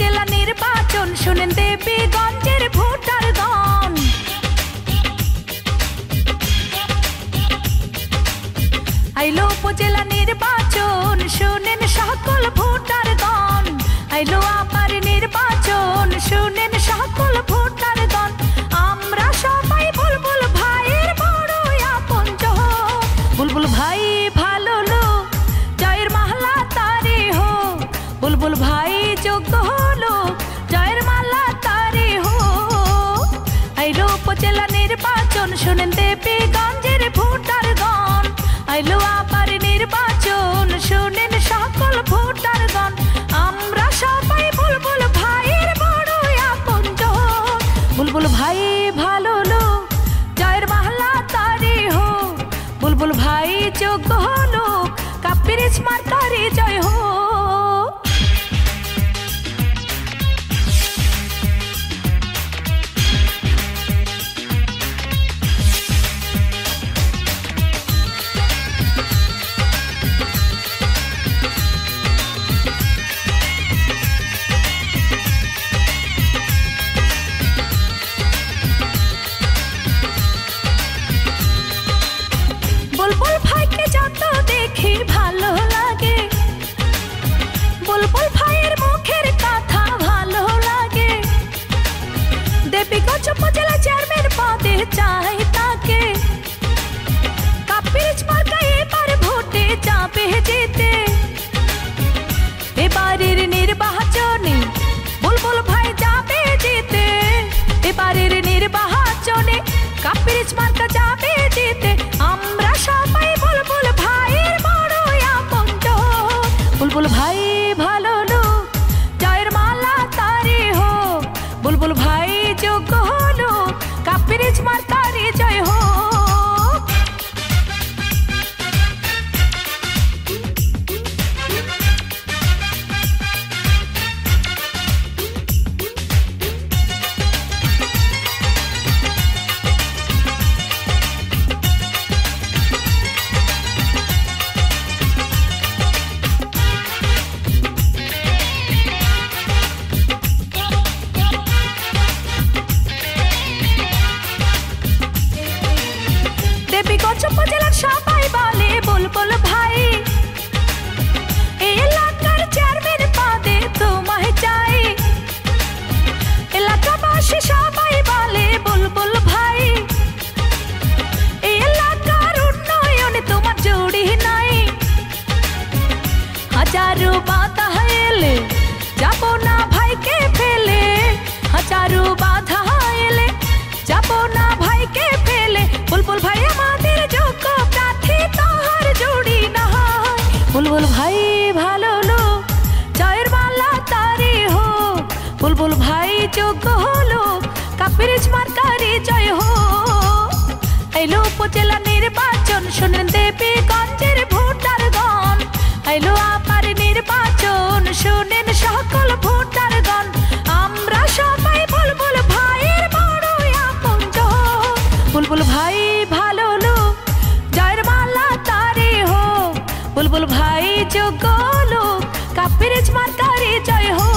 উপজেলা নির্বাচন শুনেন দেবীগঞ্জের ভোটারগণ। আইলো উপজেলা নির্বাচন শুনেন সকল ভোটারগণ। আইলো আমার নির্বাচন শুনেন সকল ভোটারগণ। আমরা সবাই বুলবুল ভাইয়ের বড় আপনজন। বুলবুল ভাই ভালো লোক, জয়ের মালা তারে হো। বুলবুল ভাই যোগ্য হলো, জয়ের মালা তারে হো। আইলো উপজেলা নির্বাচন শুনেন দেবীগঞ্জের ভোটারগণ। আইলো আবার নির্বাচন শুনেন সকল ভোটারগণ। আমরা সবাই বুলবুল ভাইয়ের বড় আপনজন। বুলবুল ভাই ভালো লোক, জয়ের মালা তারে হো। বুলবুল ভাই যোগ্য হলো, কাপিরিচ মার্কারে জয় হো। বুলবুল ভাইকে যত দেখি ভালো লাগে, বুলবুল ভাইয়ের মুখের কথা ভালো লাগে। দেবীগঞ্জ উপজেলা চেয়ারম্যান পদে চাই তাকে, কাপিরিচ মার্কা এবার ভোটে যাবে জিতে। এবারের নির্বাচনে বুলবুল ভাই যাবে জিতে। এবারের নির্বাচনে কাপিরিচ মার্কা যাবে জিতে। আমরা সবাই বুলবুল ভাইয়ের বড় আপনজন। বুলবুল ভাই ভালো লোক, জয়ের মালা তারে হো। বুলবুল ভাই যোগ্য হলো, কাপিরিচ মার্কারে জয় হো। দেবীগঞ্জ উপজেলার সবাই বলে বুলবুল ভাই, এই এলাকার চেয়ারম্যান পদে তোমায় চাই। এলাকাবাসী সবাই বলে বুলবুল ভাই, এই এলাকার উন্নয়নে তোমার জুড়ি নাই। হাজারো বাধা এলে যাব না ভাইকে ফেলে। হাজারো বাধা এলে যাব না ভাইকে ফেলে। বুলবুল ভাই আমাদের যোগ্য প্রার্থী, তাহার জুড়ি না হয়। বুলবুল ভাই ভালো লোক, জয়ের মালা তারে হো। বুলবুল ভাই যোগ্য হলো, কাপিরিচ মার্কারে জয় হো। আইলো উপজেলা নির্বাচন শুনেন দেবীগঞ্জের ভোটারগণ। আইলো আবার নির্বাচন শুনেন সকল ভোটারগণ। আমরা সবাই বুলবুল ভাইয়ের বড় আপনজন। বুলবুল ভাই ভালো লোক, জয়ের মালা তারে হো। বুলবুল ভাই যোগ্য লোক, কাপিরিচ মার্কারে জয় হো।